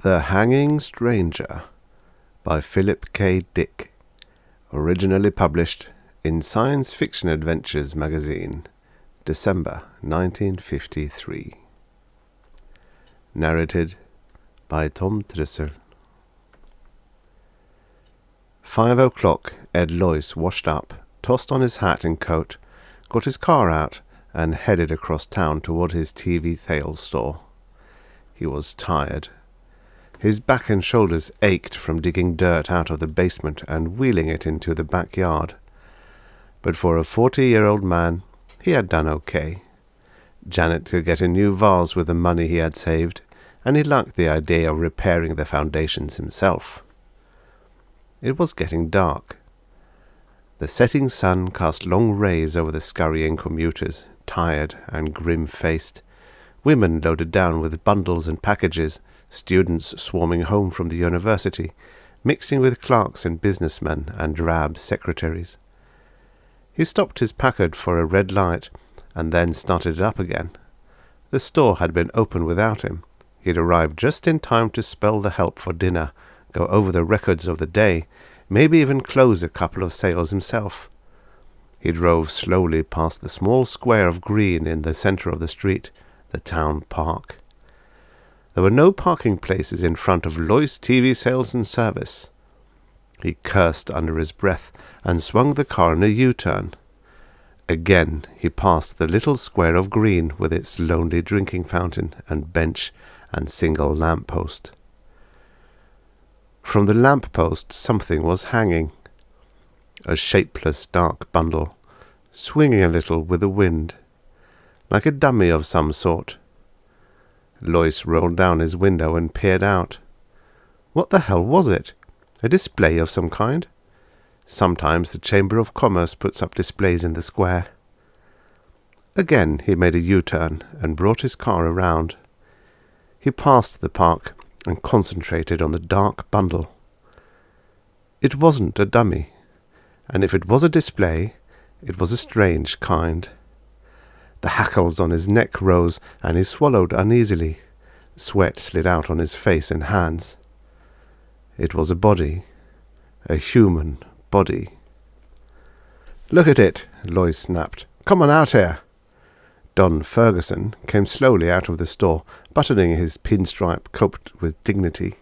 The Hanging Stranger by Philip K. Dick, originally published in Science Fiction Adventures magazine, December 1953. Narrated by Tom Trussel. 5 o'clock, Ed Loyce washed up, tossed on his hat and coat, got his car out, and headed across town toward his TV sales store. He was tired. His back and shoulders ached from digging dirt out of the basement and wheeling it into the backyard. But for a 40-year-old man, he had done okay. Janet could get a new vase with the money he had saved, and he liked the idea of repairing the foundations himself. It was getting dark. The setting sun cast long rays over the scurrying commuters, tired and grim-faced, women loaded down with bundles and packages, students swarming home from the university, mixing with clerks and businessmen and drab secretaries. He stopped his Packard for a red light, and then started it up again. The store had been open without him. He'd arrived just in time to spell the help for dinner, go over the records of the day, maybe even close a couple of sales himself. He drove slowly past the small square of green in the center of the street, the town park. There were no parking places in front of Loyce TV Sales and Service. He cursed under his breath and swung the car in a U-turn. Again he passed the little square of green with its lonely drinking fountain and bench and single lamp-post. From the lamp-post something was hanging. A shapeless dark bundle, swinging a little with the wind, like a dummy of some sort. Loyce rolled down his window and peered out. What the hell was it? A display of some kind? Sometimes the Chamber of Commerce puts up displays in the square. Again he made a U-turn and brought his car around. He passed the park and concentrated on the dark bundle. It wasn't a dummy, and if it was a display, it was a strange kind. The hackles on his neck rose, and he swallowed uneasily. Sweat slid out on his face and hands. It was a body, a human body. "Look at it," Loyce snapped. "Come on out here." Don Ferguson came slowly out of the store, buttoning his pinstripe coat with dignity.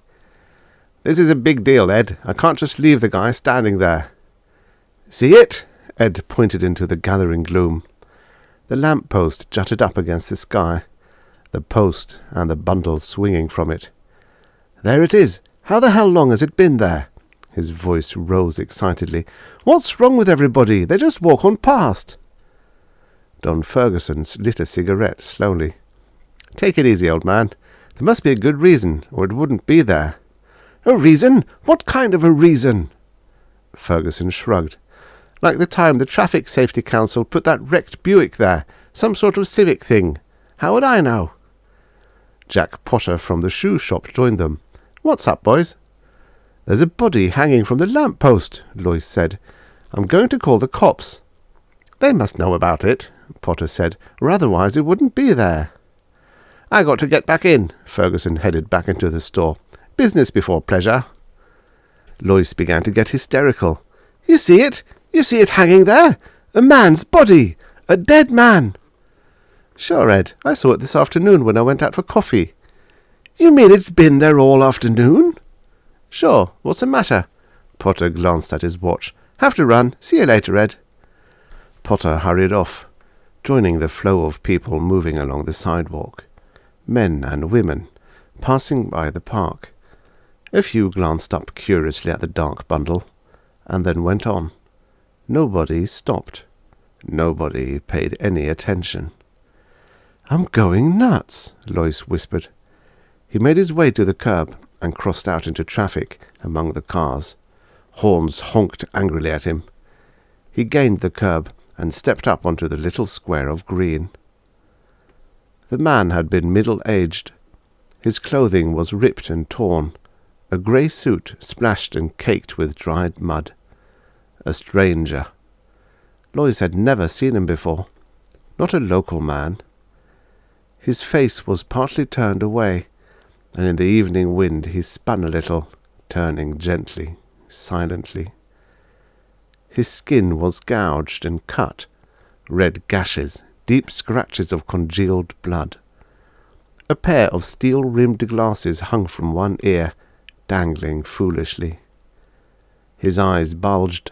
"This is a big deal, Ed. I can't just leave the guy standing there." "See it?" Ed pointed into the gathering gloom. The lamp-post jutted up against the sky, the post and the bundle swinging from it. "There it is! How the hell long has it been there?" His voice rose excitedly. "What's wrong with everybody? They just walk on past." Don Ferguson lit a cigarette slowly. "Take it easy, old man. There must be a good reason, or it wouldn't be there." "A reason? What kind of a reason?" Ferguson shrugged. "Like the time the Traffic Safety Council put that wrecked Buick there. Some sort of civic thing. How would I know?" Jack Potter from the shoe shop joined them. "What's up, boys?" "There's a body hanging from the lamp-post," Loyce said. "I'm going to call the cops." "They must know about it," Potter said, "or otherwise it wouldn't be there." "I got to get back in." Ferguson headed back into the store. "Business before pleasure." Loyce began to get hysterical. "You see it? You see it hanging there? A man's body! A dead man!" "Sure, Ed. I saw it this afternoon when I went out for coffee." "You mean it's been there all afternoon?" "Sure. What's the matter?" Potter glanced at his watch. "Have to run. See you later, Ed." Potter hurried off, joining the flow of people moving along the sidewalk. Men and women, passing by the park. A few glanced up curiously at the dark bundle, and then went on. Nobody stopped. Nobody paid any attention. "I'm going nuts," Loyce whispered. He made his way to the curb and crossed out into traffic among the cars. Horns honked angrily at him. He gained the curb and stepped up onto the little square of green. The man had been middle-aged. His clothing was ripped and torn, a grey suit splashed and caked with dried mud. A stranger. Loyce had never seen him before. Not a local man. His face was partly turned away, and in the evening wind he spun a little, turning gently, silently. His skin was gouged and cut, red gashes, deep scratches of congealed blood. A pair of steel-rimmed glasses hung from one ear, dangling foolishly. His eyes bulged.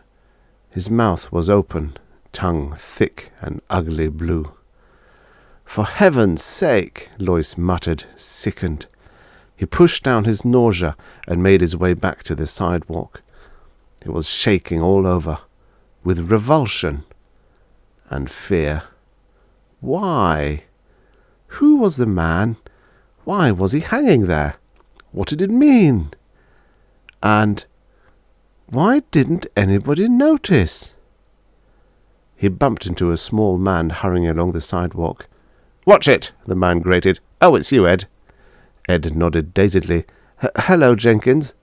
His mouth was open, tongue thick and ugly blue. "For heaven's sake," Lois muttered, sickened. He pushed down his nausea and made his way back to the sidewalk. He was shaking all over, with revulsion and fear. Why? Who was the man? Why was he hanging there? What did it mean? And why didn't anybody notice? He bumped into a small man hurrying along the sidewalk. "Watch it!" the man grated. "Oh, it's you, Ed." Ed nodded dazedly. "Hello, Jenkins."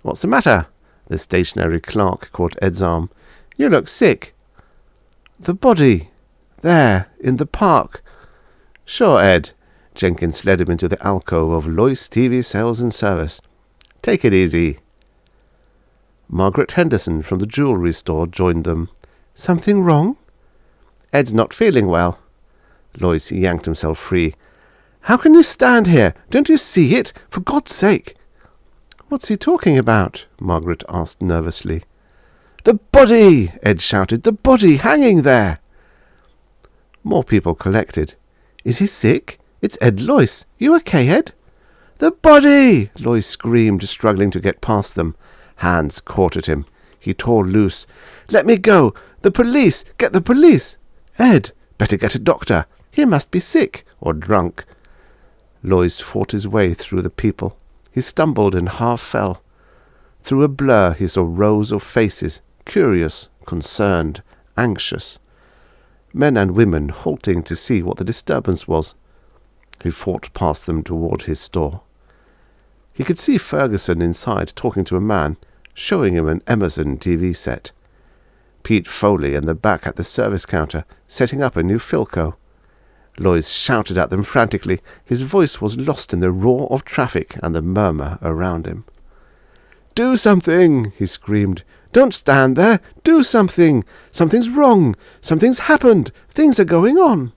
"What's the matter?" The stationary clerk caught Ed's arm. "You look sick." "The body. There, in the park." "Sure, Ed." Jenkins led him into the alcove of Lois TV Sales and Service. "Take it easy." Margaret Henderson from the jewellery store joined them. "Something wrong?" "Ed's not feeling well." Lois yanked himself free. "How can you stand here? Don't you see it? For God's sake!" "What's he talking about?" Margaret asked nervously. "The body!" Ed shouted. "The body hanging there!" More people collected. "Is he sick? It's Ed Lois. You okay, Ed?" "The body!" Lois screamed, struggling to get past them. Hands caught at him. He tore loose. "Let me go! The police! Get the police!" "Ed, better get a doctor. He must be sick or drunk." Lois fought his way through the people. He stumbled and half fell. Through a blur he saw rows of faces, curious, concerned, anxious. Men and women halting to see what the disturbance was. He fought past them toward his store. He could see Ferguson inside talking to a man, showing him an Emerson TV set. Pete Foley in the back at the service counter, setting up a new Philco. Lois shouted at them frantically. His voice was lost in the roar of traffic and the murmur around him. "Do something!" he screamed. "Don't stand there! Do something! Something's wrong! Something's happened! Things are going on!"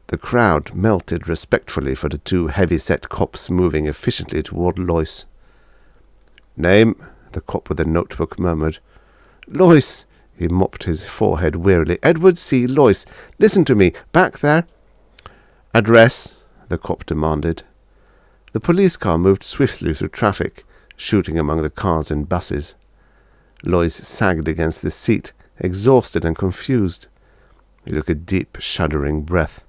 The crowd melted respectfully for the two heavy-set cops moving efficiently toward Lois. "Name?" the cop with the notebook murmured. "Lois." He mopped his forehead wearily. "Edward C. Lois. Listen to me. Back there." "Address?" the cop demanded. The police car moved swiftly through traffic, shooting among the cars and buses. Lois sagged against the seat, exhausted and confused. He took a deep, shuddering breath.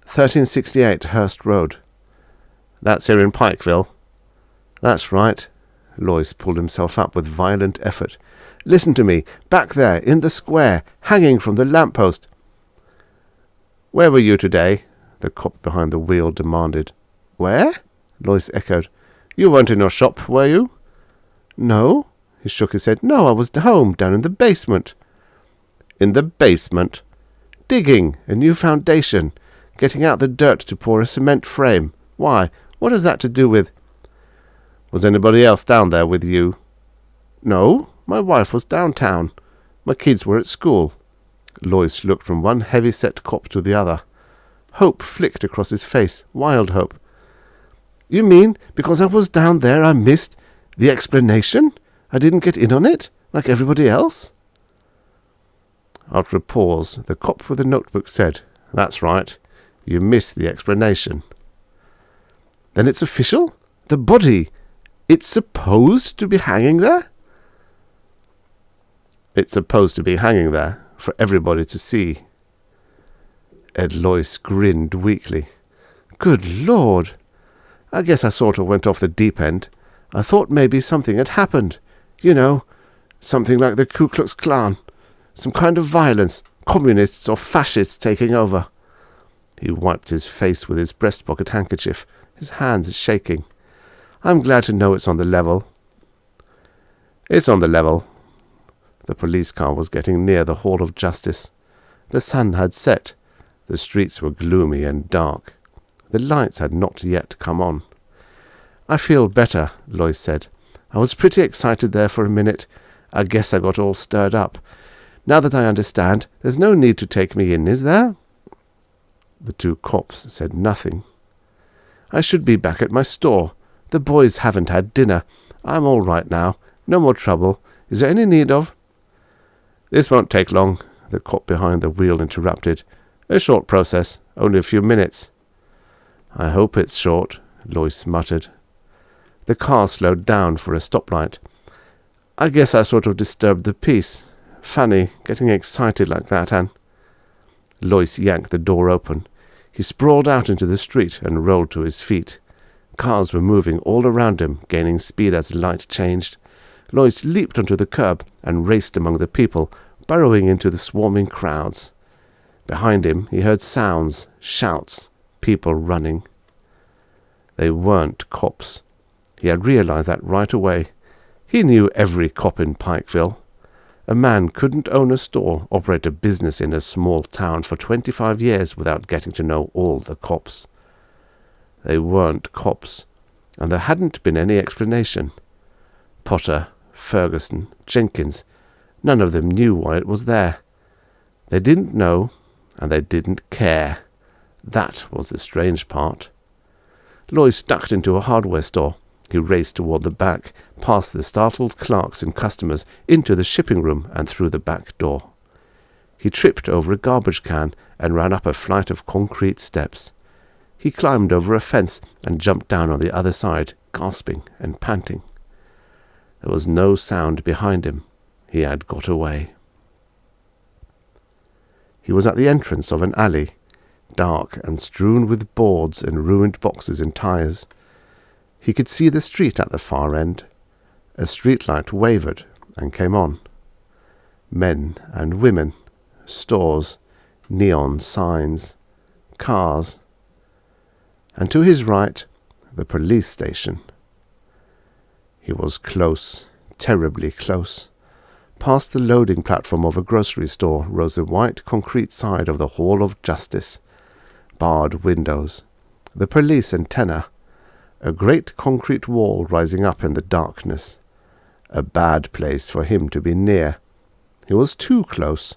1368 Hurst Road. "That's here in Pikeville." "That's right." Lois pulled himself up with violent effort. "Listen to me. Back there, in the square, hanging from the lamp-post." "Where were you today?" the cop behind the wheel demanded. "Where?" Lois echoed. "You weren't in your shop, were you?" "No." He shook his head. "No, I was home, down in the basement." "In the basement?" "Digging a new foundation. Getting out the dirt to pour a cement frame. Why? What has that to do with—" "Was anybody else down there with you?" "No. My wife was downtown. My kids were at school." Lois looked from one heavy-set cop to the other. Hope flicked across his face, wild hope. "You mean because I was down there I missed the explanation? I didn't get in on it, like everybody else?" After a pause, the cop with the notebook said, "That's right. You missed the explanation." "Then it's official? The body, it's supposed to be hanging there?" "It's supposed to be hanging there for everybody to see." Ed Lois grinned weakly. "Good Lord! I guess I sort of went off the deep end. I thought maybe something had happened. You know, something like the Ku Klux Klan. Some kind of violence. Communists or fascists taking over." He wiped his face with his breast-pocket handkerchief, his hands shaking. "I'm glad to know it's on the level." "It's on the level." The police car was getting near the Hall of Justice. The sun had set. The streets were gloomy and dark. The lights had not yet come on. "I feel better," Lois said. "I was pretty excited there for a minute. I guess I got all stirred up. Now that I understand, there's no need to take me in, is there?" The two cops said nothing. "I should be back at my store. The boys haven't had dinner. I'm all right now. No more trouble. Is there any need of—" "This won't take long," the cop behind the wheel interrupted. "A short process. Only a few minutes." "I hope it's short," Lois muttered. The car slowed down for a stoplight. "I guess I sort of disturbed the peace. Funny, getting excited like that, and—" Lois yanked the door open. He sprawled out into the street and rolled to his feet. Cars were moving all around him, gaining speed as the light changed. Lois leaped onto the curb and raced among the people, burrowing into the swarming crowds. Behind him he heard sounds, shouts, people running. They weren't cops. He had realized that right away. He knew every cop in Pikeville. A man couldn't own a store, operate a business in a small town for 25 years without getting to know all the cops. They weren't cops, and there hadn't been any explanation. Potter, Ferguson, Jenkins, none of them knew why it was there. They didn't know, and they didn't care. That was the strange part. Lois ducked into a hardware store. He raced toward the back, past the startled clerks and customers, into the shipping room and through the back door. He tripped over a garbage can and ran up a flight of concrete steps. He climbed over a fence and jumped down on the other side, gasping and panting. There was no sound behind him. He had got away. He was at the entrance of an alley, dark and strewn with boards and ruined boxes and tires. He could see the street at the far end. A streetlight wavered and came on. Men and women, stores, neon signs, cars. And to his right, the police station. He was close, terribly close. Past the loading platform of a grocery store rose the white concrete side of the Hall of Justice. Barred windows. The police antenna. A great concrete wall rising up in the darkness. A bad place for him to be near. He was too close.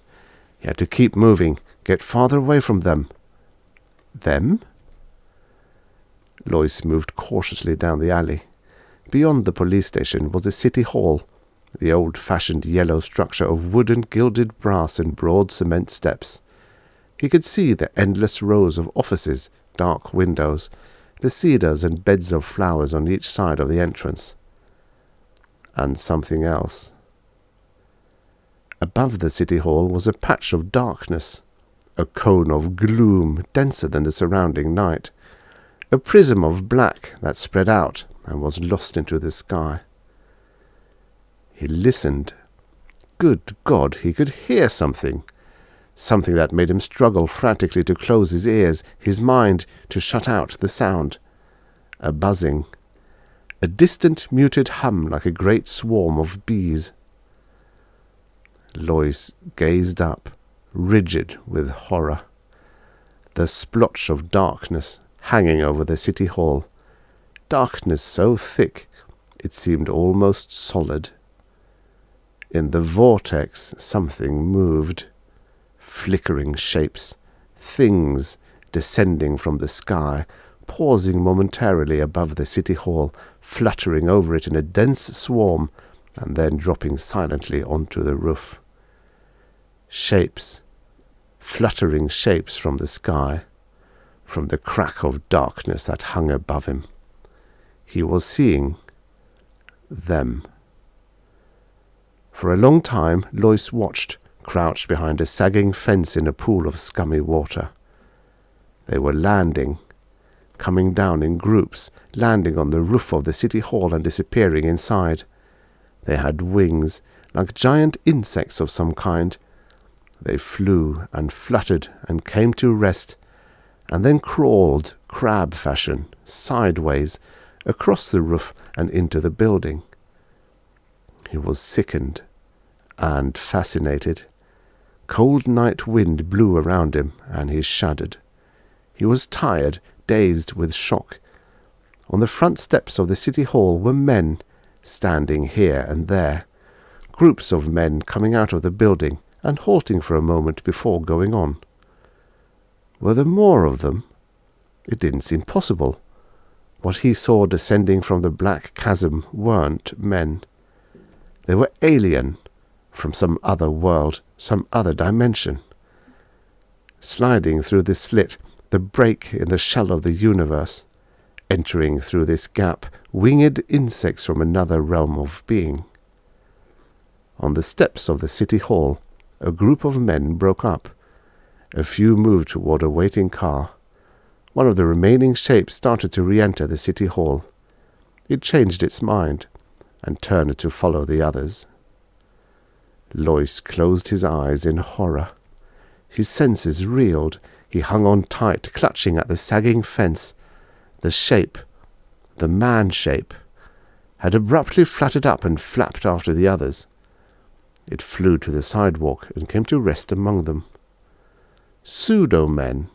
He had to keep moving, get farther away from them. Them? Lois moved cautiously down the alley. Beyond the police station was the city hall, the old-fashioned yellow structure of wood and gilded brass and broad cement steps. He could see the endless rows of offices, dark windows, the cedars and beds of flowers on each side of the entrance. And something else. Above the city hall was a patch of darkness, a cone of gloom denser than the surrounding night, a prism of black that spread out and was lost into the sky. He listened. Good God, he could hear something. Something that made him struggle frantically to close his ears, his mind to shut out the sound. A buzzing. A distant muted hum like a great swarm of bees. Lois gazed up, rigid with horror. The splotch of darkness hanging over the city hall. Darkness so thick it seemed almost solid. In the vortex something moved. Flickering shapes, things descending from the sky, pausing momentarily above the city hall, fluttering over it in a dense swarm, and then dropping silently onto the roof. Shapes, fluttering shapes from the sky, from the crack of darkness that hung above him. He was seeing them. For a long time Lois watched, crouched behind a sagging fence in a pool of scummy water. They were landing, coming down in groups, landing on the roof of the city hall and disappearing inside. They had wings, like giant insects of some kind. They flew and fluttered and came to rest, and then crawled, crab fashion, sideways, across the roof and into the building. He was sickened and fascinated. Cold night wind blew around him, and he shuddered. He was tired, dazed with shock. On the front steps of the city hall were men, standing here and there, groups of men coming out of the building and halting for a moment before going on. Were there more of them? It didn't seem possible. What he saw descending from the black chasm weren't men. They were alien, from some other world, some other dimension. Sliding through this slit, the break in the shell of the universe, entering through this gap, winged insects from another realm of being. On the steps of the city hall, a group of men broke up. A few moved toward a waiting car. One of the remaining shapes started to re-enter the city hall. It changed its mind and turned to follow the others. Lois closed his eyes in horror. His senses reeled. He hung on tight, clutching at the sagging fence. The shape, the man shape, had abruptly fluttered up and flapped after the others. It flew to the sidewalk and came to rest among them. Pseudo-men,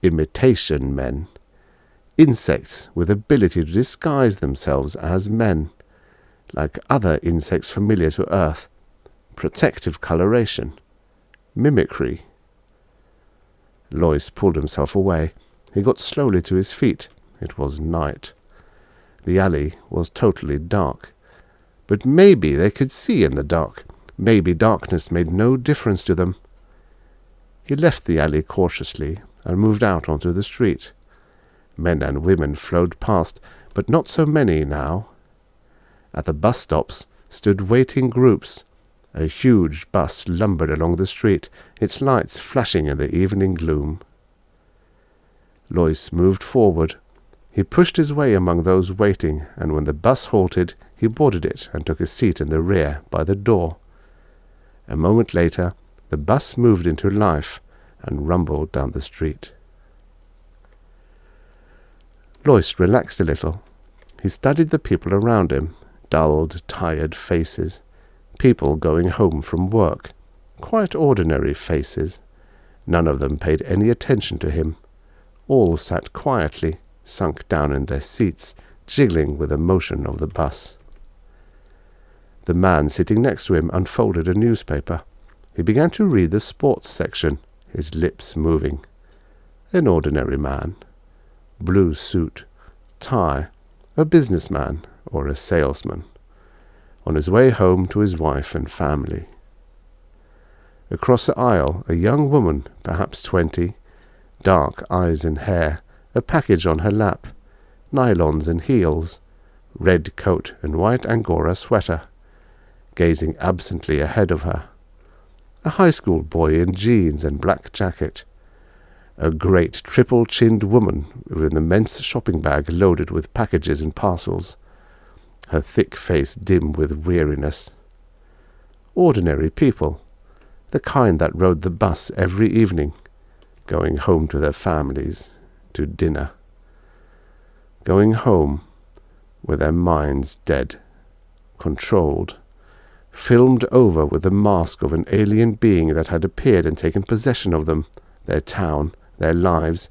imitation men, insects with ability to disguise themselves as men, like other insects familiar to Earth, protective coloration, mimicry. Lois pulled himself away. He got slowly to his feet. It was night. The alley was totally dark. But maybe they could see in the dark. Maybe darkness made no difference to them. He left the alley cautiously and moved out onto the street. Men and women flowed past, but not so many now. At the bus stops stood waiting groups. A huge bus lumbered along the street, its lights flashing in the evening gloom. Lois moved forward. He pushed his way among those waiting, and when the bus halted, he boarded it and took a seat in the rear by the door. A moment later, the bus moved into life and rumbled down the street. Lois relaxed a little. He studied the people around him, dulled, tired faces. People going home from work. Quite ordinary faces. None of them paid any attention to him. All sat quietly, sunk down in their seats, jiggling with the motion of the bus. The man sitting next to him unfolded a newspaper. He began to read the sports section, his lips moving. An ordinary man. Blue suit, tie, a businessman or a salesman. On his way home to his wife and family. Across the aisle, a young woman, perhaps 20, dark eyes and hair, a package on her lap, nylons and heels, red coat and white Angora sweater, gazing absently ahead of her. A high school boy in jeans and black jacket. A great triple-chinned woman with an immense shopping bag loaded with packages and parcels, her thick face dim with weariness. Ordinary people, the kind that rode the bus every evening, going home to their families, to dinner. Going home with their minds dead, controlled, filmed over with the mask of an alien being that had appeared and taken possession of them, their town, their lives,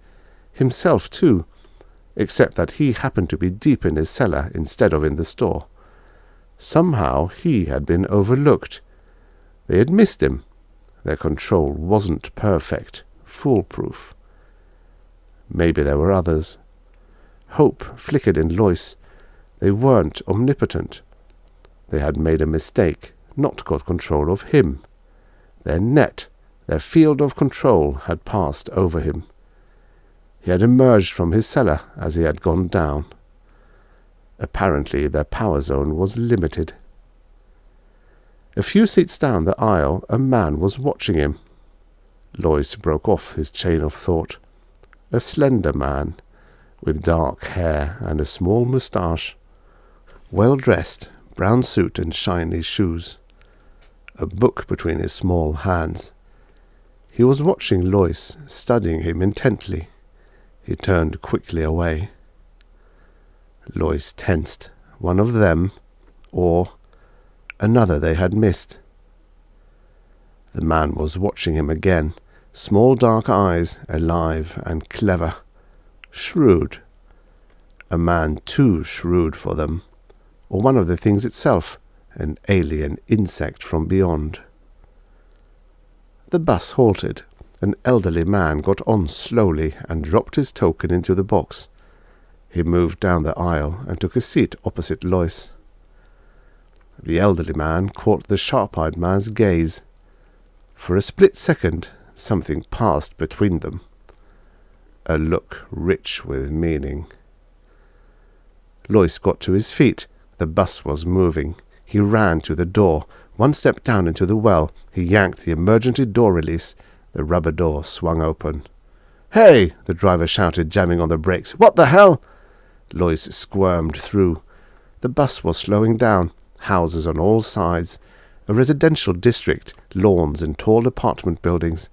himself too, except that he happened to be deep in his cellar instead of in the store. Somehow he had been overlooked. They had missed him. Their control wasn't perfect, foolproof. Maybe there were others. Hope flickered in Lois. They weren't omnipotent. They had made a mistake, not got control of him. Their net, their field of control had passed over him. He had emerged from his cellar as he had gone down. Apparently their power zone was limited. A few seats down the aisle, a man was watching him. Lois broke off his chain of thought. A slender man, with dark hair and a small moustache. Well-dressed, brown suit and shiny shoes. A book between his small hands. He was watching Lois, studying him intently. He turned quickly away. Lois tensed. One of them, or another they had missed. The man was watching him again, small dark eyes, alive and clever. Shrewd. A man too shrewd for them, or one of the things itself, an alien insect from beyond. The bus halted. An elderly man got on slowly and dropped his token into the box. He moved down the aisle and took a seat opposite Lois. The elderly man caught the sharp-eyed man's gaze. For a split second, something passed between them. A look rich with meaning. Lois got to his feet. The bus was moving. He ran to the door. One step down into the well, he yanked the emergency door release. The rubber door swung open. "Hey!" the driver shouted, jamming on the brakes. "What the hell?" Lois squirmed through. The bus was slowing down. Houses on all sides. A residential district, lawns and tall apartment buildings.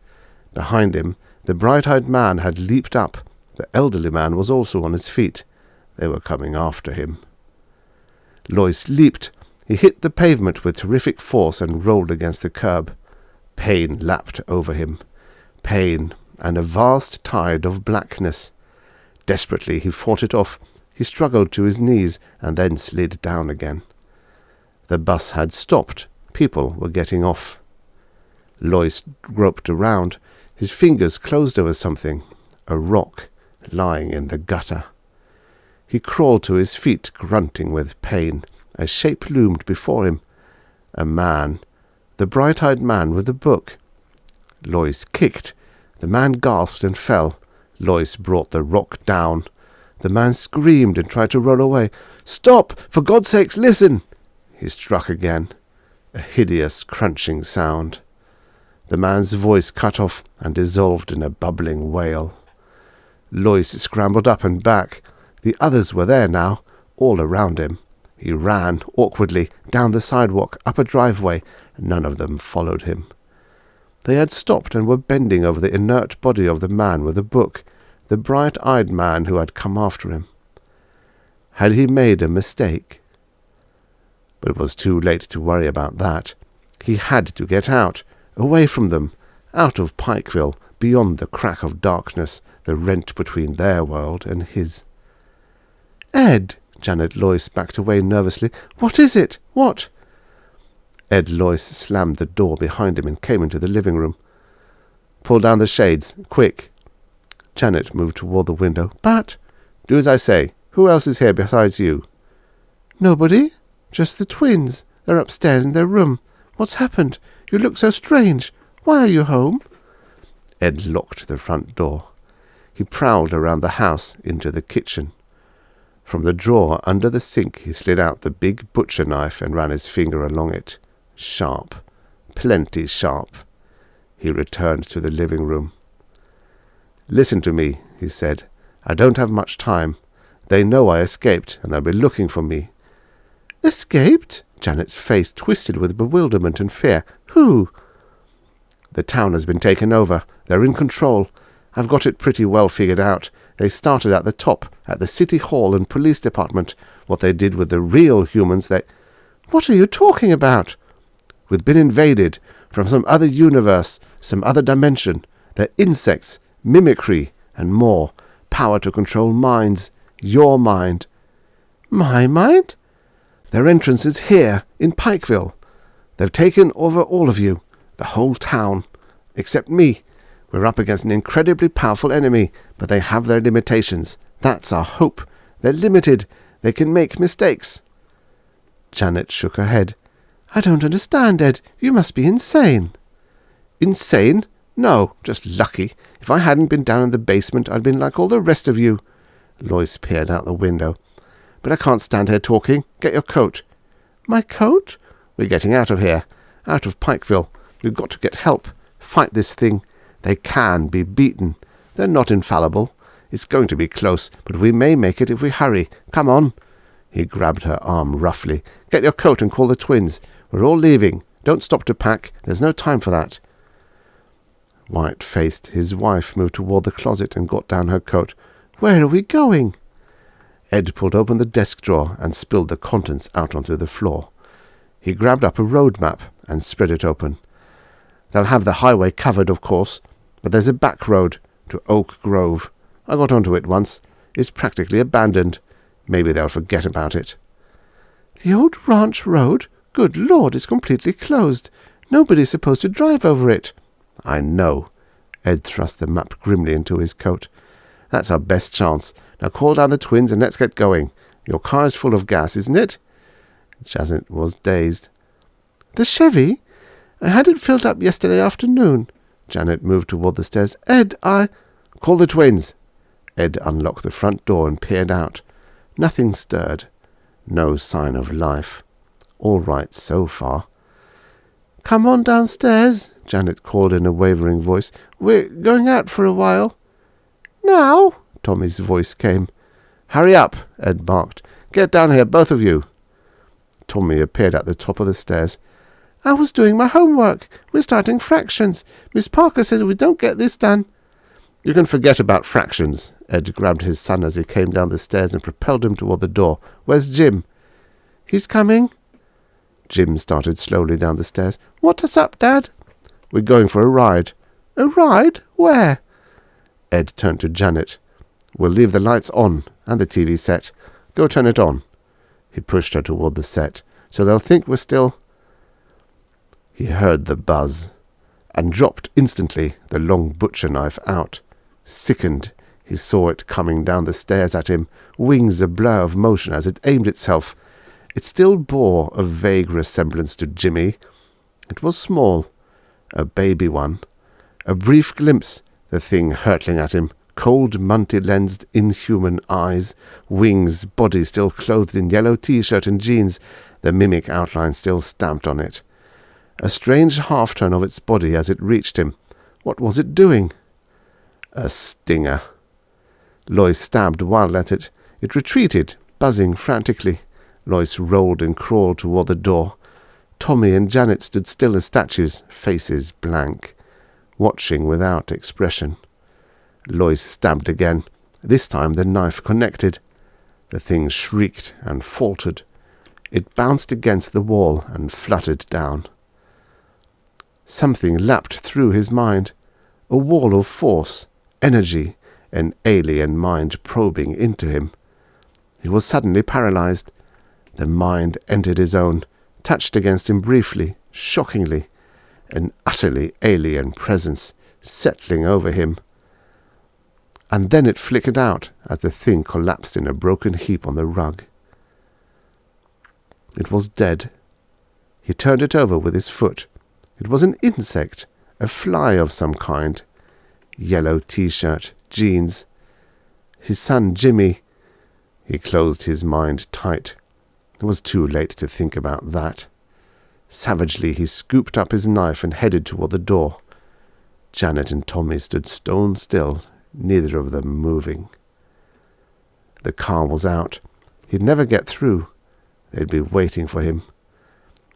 Behind him, the bright-eyed man had leaped up. The elderly man was also on his feet. They were coming after him. Lois leaped. He hit the pavement with terrific force and rolled against the curb. Pain lapped over him. Pain and a vast tide of blackness. Desperately he fought it off. He struggled to his knees and then slid down again. The bus had stopped. People were getting off. Lois groped around. His fingers closed over something, a rock lying in the gutter. He crawled to his feet, grunting with pain. A shape loomed before him. A man. The bright-eyed man with the book. Lois kicked. The man gasped and fell. Lois brought the rock down. The man screamed and tried to roll away. "Stop! For God's sake, listen!" He struck again. A hideous crunching sound. The man's voice cut off and dissolved in a bubbling wail. Lois scrambled up and back. The others were there now, all around him. He ran, awkwardly, down the sidewalk, up a driveway. None of them followed him. They had stopped and were bending over the inert body of the man with the book, the bright-eyed man who had come after him. Had he made a mistake? But it was too late to worry about that. He had to get out, away from them, out of Pikeville, beyond the crack of darkness, the rent between their world and his. "Ed!" Janet Lois backed away nervously. "What is it? What?" Ed Lois slammed the door behind him and came into the living room. "Pull down the shades, quick." Janet moved toward the window. "But—" "Do as I say. Who else is here besides you?" "Nobody. Just the twins. They're upstairs in their room. What's happened? You look so strange. Why are you home?" Ed locked the front door. He prowled around the house into the kitchen. From the drawer under the sink he slid out the big butcher knife and ran his finger along it. Sharp. Plenty sharp. He returned to the living room. "Listen to me," he said. "I don't have much time. They know I escaped, and they'll be looking for me." "Escaped?" Janet's face twisted with bewilderment and fear. "Who?" "The town has been taken over. They're in control. I've got it pretty well figured out. They started at the top, at the city hall and police department. What they did with the real humans, they—" "What are you talking about?" "We've been invaded from some other universe, some other dimension. They're insects, mimicry, and more. Power to control minds. Your mind." "My mind?" "Their entrance is here, in Pikeville. They've taken over all of you, the whole town, except me. We're up against an incredibly powerful enemy, but they have their limitations. That's our hope. They're limited. They can make mistakes." Janet shook her head. "I don't understand, Ed. You must be insane." "Insane? No, just lucky. If I hadn't been down in the basement, I'd been like all the rest of you." Lois peered out the window. "But I can't stand here talking. Get your coat." "My coat?" "We're getting out of here. Out of Pikeville. We've got to get help. Fight this thing. They can be beaten. They're not infallible. It's going to be close, but we may make it if we hurry. Come on." He grabbed her arm roughly. "Get your coat and call the twins. We're all leaving. Don't stop to pack. There's no time for that." White-faced, his wife moved toward the closet and got down her coat. "Where are we going?" Ed pulled open the desk drawer and spilled the contents out onto the floor. He grabbed up a road map and spread it open. "They'll have the highway covered, of course, but there's a back road to Oak Grove. I got onto it once. It's practically abandoned. Maybe they'll forget about it." "The old ranch road? Good Lord, it's completely closed. Nobody's supposed to drive over it." "I know." Ed thrust the map grimly into his coat. "That's our best chance. Now call down the twins and let's get going. Your car's full of gas, isn't it?" Janet was dazed. "The Chevy? I had it filled up yesterday afternoon." Janet moved toward the stairs. "Ed, Call the twins." Ed unlocked the front door and peered out. Nothing stirred. No sign of life. All right so far. "Come on downstairs," Janet called in a wavering voice. "We're going out for a while." "Now?" Tommy's voice came. "Hurry up," Ed barked. "Get down here, both of you." Tommy appeared at the top of the stairs. "I was doing my homework. We're starting fractions. Miss Parker says we don't get this done." "You can forget about fractions." Ed grabbed his son as he came down the stairs and propelled him toward the door. "Where's Jim?" "He's coming." Jim started slowly down the stairs. "What's up, Dad?" "We're going for a ride." "A ride? Where?" Ed turned to Janet. "We'll leave the lights on and the TV set. Go turn it on." He pushed her toward the set. "So they'll think we're still—" He heard the buzz and dropped instantly, the long butcher knife out. Sickened, he saw it coming down the stairs at him, wings a blur of motion as it aimed itself. It still bore a vague resemblance to Jimmy. It was small, a baby one. A brief glimpse, the thing hurtling at him, cold, multi-lensed, inhuman eyes, wings, body still clothed in yellow T-shirt and jeans, the mimic outline still stamped on it. A strange half-turn of its body as it reached him. What was it doing? A stinger. Lois stabbed wild at it. It retreated, buzzing frantically. Lois rolled and crawled toward the door. Tommy and Janet stood still as statues, faces blank, watching without expression. Lois stabbed again. This time the knife connected. The thing shrieked and faltered. It bounced against the wall and fluttered down. Something lapped through his mind. A wall of force, energy, an alien mind probing into him. He was suddenly paralyzed. The mind entered his own, touched against him briefly, shockingly, an utterly alien presence settling over him. And then it flickered out as the thing collapsed in a broken heap on the rug. It was dead. He turned it over with his foot. It was an insect, a fly of some kind. Yellow T-shirt, jeans. His son Jimmy. He closed his mind tight. It was too late to think about that. Savagely he scooped up his knife and headed toward the door. Janet and Tommy stood stone still, neither of them moving. The car was out. He'd never get through. They'd be waiting for him.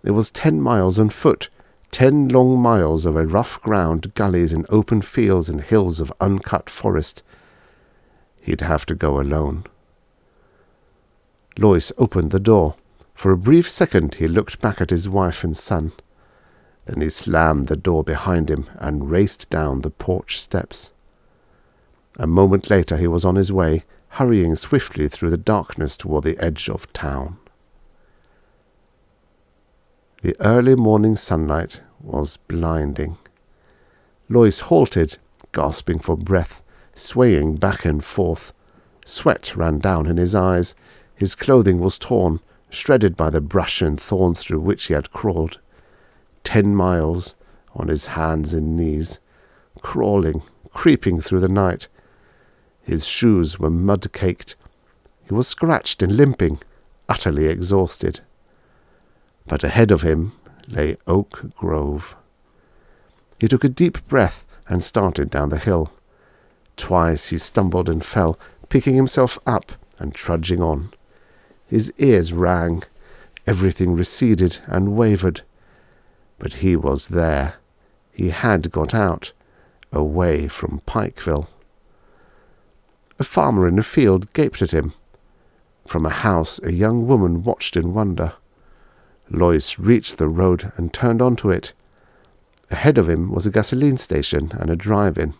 It was 10 miles on foot, 10 long miles over rough ground, gullies and open fields and hills of uncut forest. He'd have to go alone. Lois opened the door. For a brief second he looked back at his wife and son. Then he slammed the door behind him and raced down the porch steps. A moment later he was on his way, hurrying swiftly through the darkness toward the edge of town. The early morning sunlight was blinding. Lois halted, gasping for breath, swaying back and forth. Sweat ran down in his eyes. His clothing was torn, shredded by the brush and thorns through which he had crawled. 10 miles, on his hands and knees, crawling, creeping through the night. His shoes were mud-caked. He was scratched and limping, utterly exhausted. But ahead of him lay Oak Grove. He took a deep breath and started down the hill. Twice he stumbled and fell, picking himself up and trudging on. His ears rang. Everything receded and wavered. But he was there. He had got out, away from Pikeville. A farmer in a field gaped at him. From a house a young woman watched in wonder. Lois reached the road and turned onto it. Ahead of him was a gasoline station and a drive-in.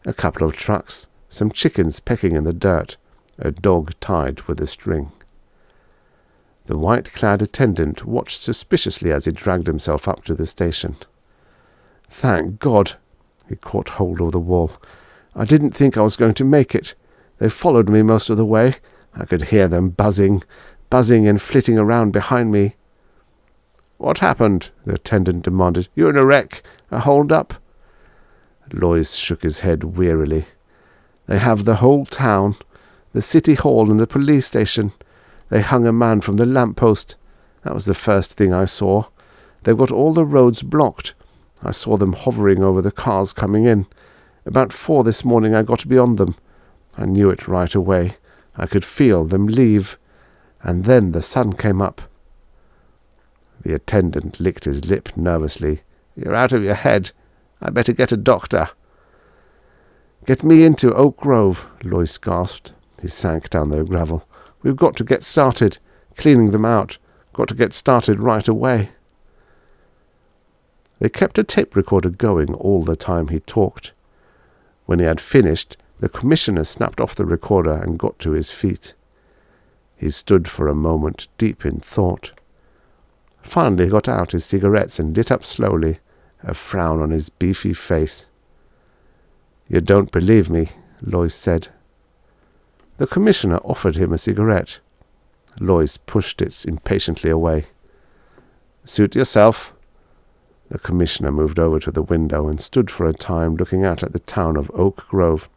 A couple of trucks, some chickens pecking in the dirt, a dog tied with a string. The white-clad attendant watched suspiciously as he dragged himself up to the station. "Thank God!" He caught hold of the wall. "I didn't think I was going to make it. They followed me most of the way. I could hear them buzzing and flitting around behind me." "What happened?" the attendant demanded. "You in a wreck? A hold-up?" Lois shook his head wearily. "They have the whole town, the city hall and the police station. They hung a man from the lamp-post. That was the first thing I saw. They've got all the roads blocked. I saw them hovering over the cars coming in. About 4 this morning I got beyond them. I knew it right away. I could feel them leave. And then the sun came up." The attendant licked his lip nervously. "You're out of your head. I better get a doctor." "Get me into Oak Grove," Lois gasped. He sank down the gravel. "We've got to get started. Cleaning them out. Got to get started right away." They kept a tape recorder going all the time he talked. When he had finished, the commissioner snapped off the recorder and got to his feet. He stood for a moment, deep in thought. Finally he got out his cigarettes and lit up slowly, a frown on his beefy face. "You don't believe me," Lois said. The commissioner offered him a cigarette. Lois pushed it impatiently away. "Suit yourself." The commissioner moved over to the window and stood for a time looking out at the town of Oak Grove.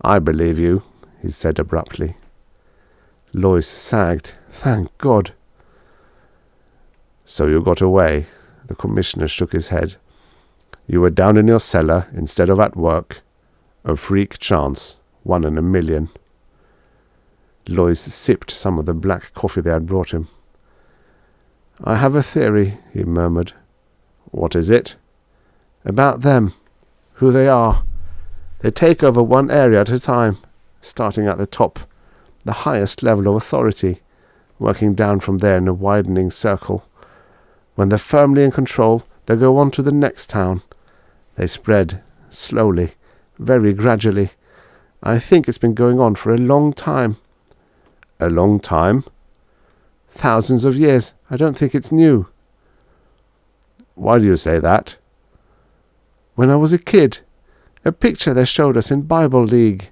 "I believe you," he said abruptly. Lois sagged. "Thank God." "So you got away?" The commissioner shook his head. "You were down in your cellar instead of at work. A freak chance, 1 in a million." Lois sipped some of the black coffee they had brought him. "I have a theory," he murmured. "What is it?" "About them. Who they are. They take over one area at a time, starting at the top, the highest level of authority, working down from there in a widening circle. When they're firmly in control, they go on to the next town. They spread, slowly, very gradually. I think it's been going on for a long time." "A long time?" "Thousands of years. I don't think it's new." "Why do you say that?" "When I was a kid, a picture they showed us in Bible League.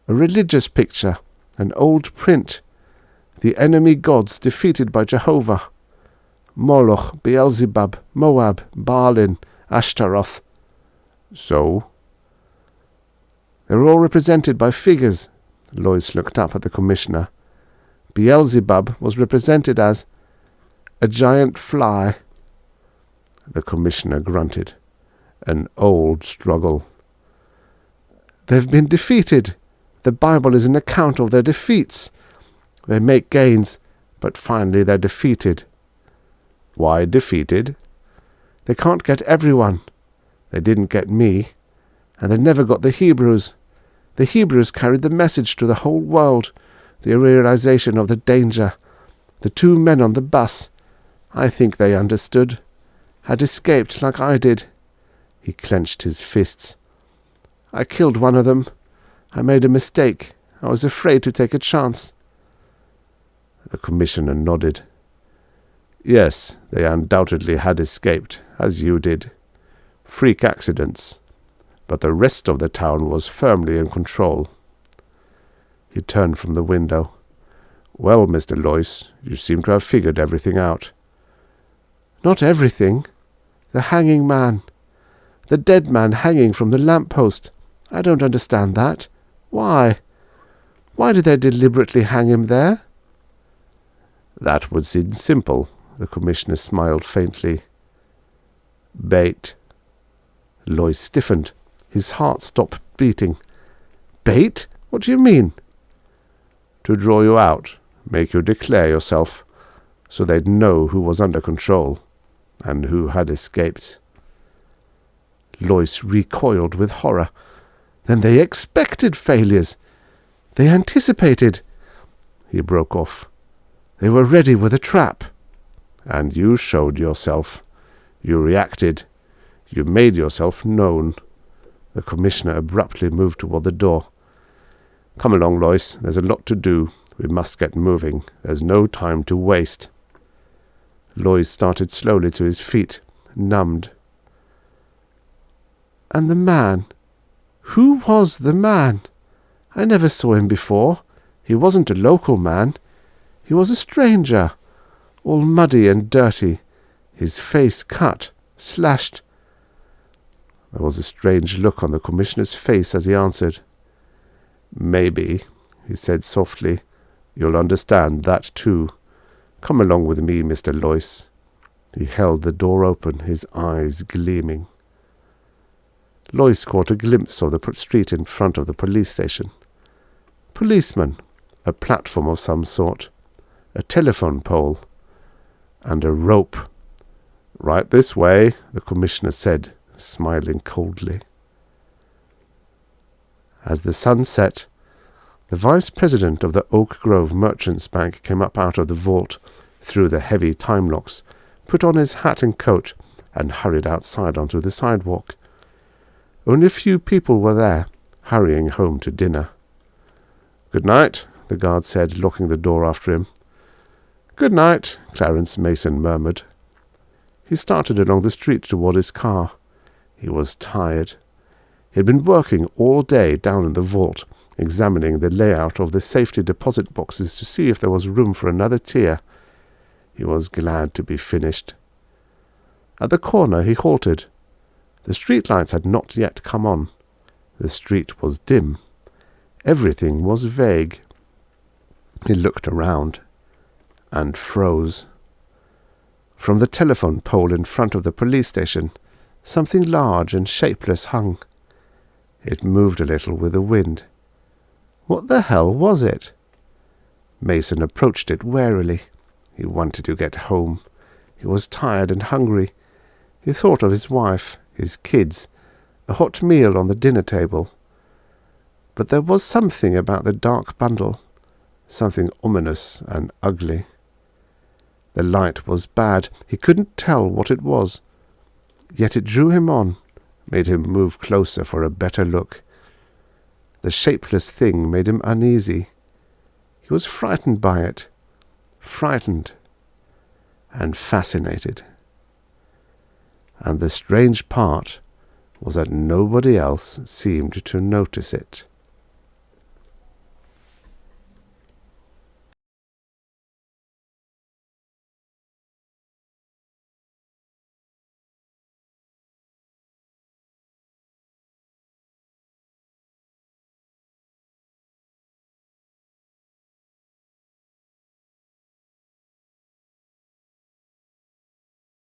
A religious picture, an old print. The enemy gods defeated by Jehovah. Moloch, Beelzebub, Moab, Baalin, Ashtaroth." "So?" "They're all represented by figures." Lois looked up at the commissioner. "Beelzebub was represented as a giant fly." The commissioner grunted. "An old struggle." "They've been defeated. The Bible is an account of their defeats. They make gains, but finally they're defeated." "Why defeated?" "They can't get everyone. They didn't get me. And they never got the Hebrews. The Hebrews carried the message to the whole world, the realization of the danger. The 2 men on the bus, I think they understood. Had escaped like I did." He clenched his fists. "I killed one of them. I made a mistake. I was afraid to take a chance." The commissioner nodded. "Yes, they undoubtedly had escaped, as you did. Freak accidents. But the rest of the town was firmly in control." He turned from the window. "Well, Mr. Lois, you seem to have figured everything out." "Not everything. The hanging man. The dead man hanging from the lamp-post. I don't understand that. Why? Why did they deliberately hang him there?" "That would seem simple." The commissioner smiled faintly. "Bait." Lois stiffened. His heart stopped beating. "Bait? What do you mean?" "To draw you out, make you declare yourself, so they'd know who was under control, and who had escaped." Lois recoiled with horror. "Then they expected failures. They anticipated—" He broke off. "They were ready with a trap." "And you showed yourself. You reacted. You made yourself known. The Commissioner abruptly moved toward the door. "Come along, Lois. There's a lot to do. We must get moving. There's no time to waste." Lois started slowly to his feet, numbed. "And the man? Who was the man? I never saw him before. He wasn't a local man. He was a stranger, all muddy and dirty, his face cut, slashed." There was a strange look on the Commissioner's face as he answered. "Maybe," he said softly, "you'll understand that too. Come along with me, Mr. Lois." He held the door open, his eyes gleaming. Lois caught a glimpse of the street in front of the police station. Policemen, a platform of some sort, a telephone pole, and a rope. "Right this way," the Commissioner said, smiling coldly. As the sun set, the Vice President of the Oak Grove Merchants Bank came up out of the vault, through the heavy time locks, put on his hat and coat, and hurried outside onto the sidewalk. Only a few people were there, hurrying home to dinner. "Good night," the guard said, locking the door after him. "Good night," Clarence Mason murmured. He started along the street toward his car. He was tired. He had been working all day down in the vault, examining the layout of the safety deposit boxes to see if there was room for another tier. He was glad to be finished. At the corner he halted. The streetlights had not yet come on. The street was dim. Everything was vague. He looked around and froze. From the telephone pole in front of the police station, something large and shapeless hung. It moved a little with the wind. What the hell was it? Mason approached it warily. He wanted to get home. He was tired and hungry. He thought of his wife, his kids, a hot meal on the dinner table. But there was something about the dark bundle, something ominous and ugly. The light was bad. He couldn't tell what it was. Yet it drew him on, made him move closer for a better look. The shapeless thing made him uneasy. He was frightened by it, frightened and fascinated. And the strange part was that nobody else seemed to notice it.